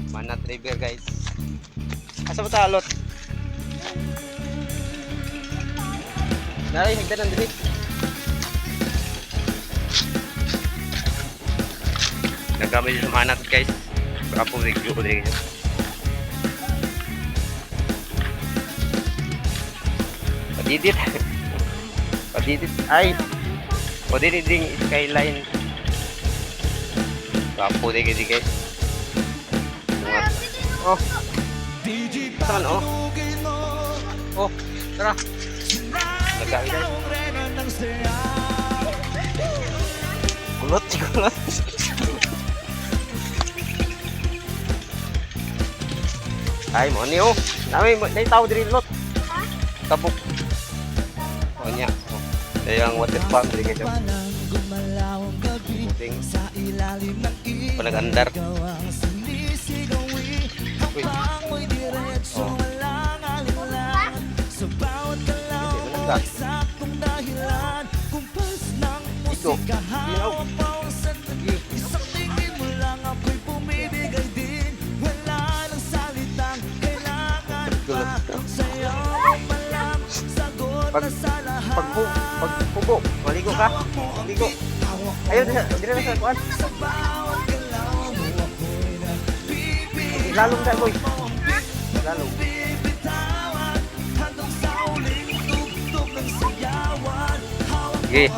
Manat River guys. Asa ba talot? Dari higdanan diri. Nagkamay sa manat guys. Kapo review ko diri. Padidit. Padidit ay. Padidit ding skyline. Kapo diri guys. Oh. Saan oh? Oh, tara. Nagkain guys. Kulot, kulot. Ay, mo ni oh. Dami tao diri lot. Tapok. Oh nya. Dayang water pump diri kayo. Puting. Panagandar. Uy. Oh. Ito. Ilaw. Pagpubo, maligo ka. Maligo. Ayun, dire na sa kuan. Lalong ka, boy. Lalong. Sige.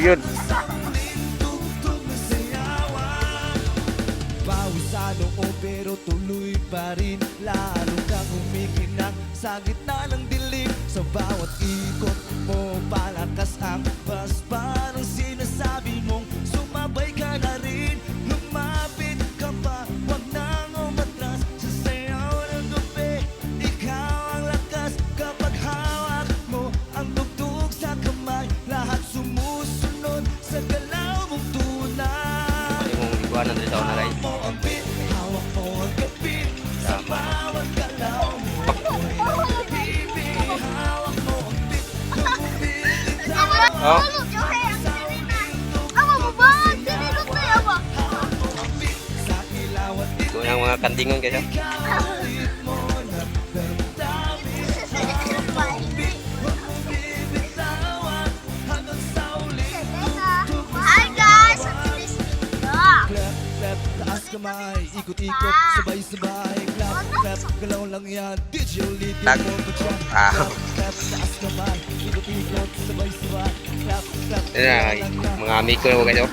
Yun. Pero tuloy pa rin, lalo kang umikinang sa gitna ng dilim. Sa bawat ikot mo, palakas ang bus. Parang sinasabi mong sumabay ka na rin. Lumapit ka pa, wag nang umatras. Sa sayaw ng gabi, ikaw ang lakas. Kapag hawak mo ang tugtog sa kamay, lahat sumusunod sa galaw mong tunay. Ay mong iguanan dito na guys. Oh. Ito yung mga kantingon guys. Hi guys! Clap, taas kamay, ikot-ikot, sabay-sabay. Clap, clap, galaw lang yan. DJ ulit Tag. yung moto dyan. Ah. Clap, taas kamay, ikot-ikot, sabay-sabay. Clap, clap, Yan na, mga amigo na guys.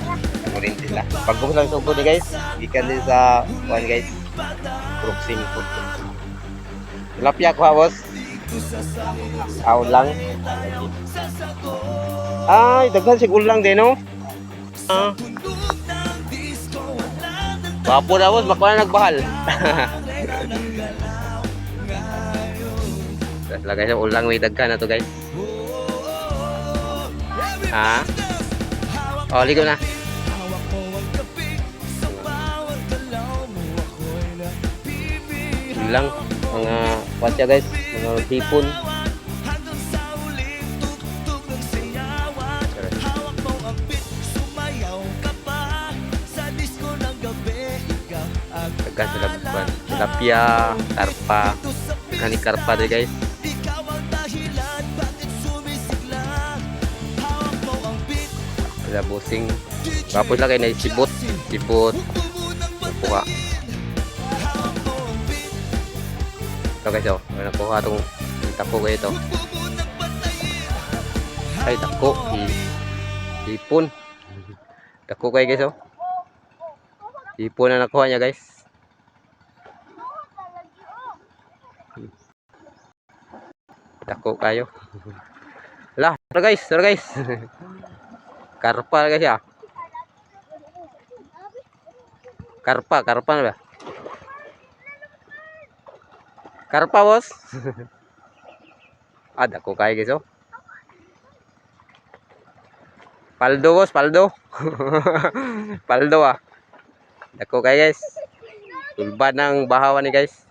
Ako rin sila. Pag lang sugod ni guys, ikan din sa one guys. Proxing po. Tilapia ko ha boss. Aon lang. Ay, daghan sig ulang din no. Ah. Wapo na boss, baka na nagbahal. Tapos lagay sa ulang may daghan na to guys. Ha? Oh, ligo na. Ulang mga watya guys, mga hipon. Tegas sila bukan tilapia, karpa, ikan karpa deh guys. Ada busing, tapos lagi na sibot, nakuha. Ito guys oh, nakuha itong tako kayo ito. Ay tako, hipon. Tako kayo guys oh. Hipon na nakuha niya guys. Tako kayo. Lah, tara guys. Karpa guys ya. Karpa na ba? Karpa bos. Ada ko kayo guys oh. Paldo bos, paldo. Paldo ah. Dako kayo guys. Tulba ng bahawan ni guys.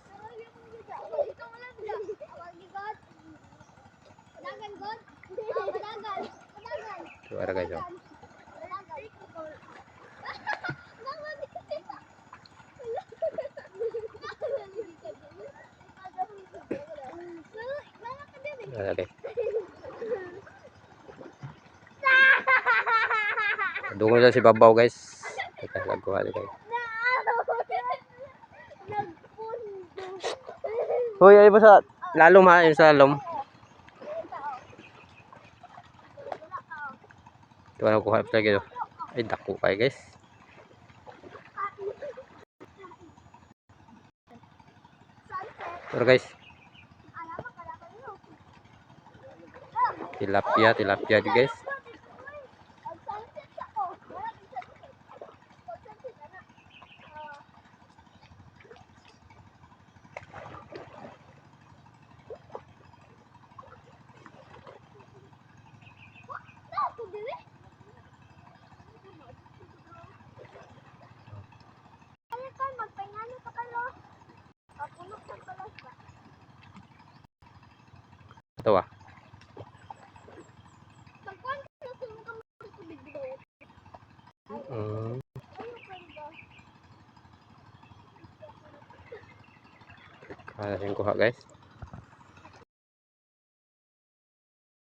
Ara guys. Oh. Ara guys. Dungo na si Babaw guys. Teka, lagkuha di guys. Hoy, ay mo sa lalom ha, yung sa lalom. Ito na kuha pa tayo. Ay, dako kayo guys. Pero guys, tilapia di guys. Ito ah. Kaya natin kuha guys.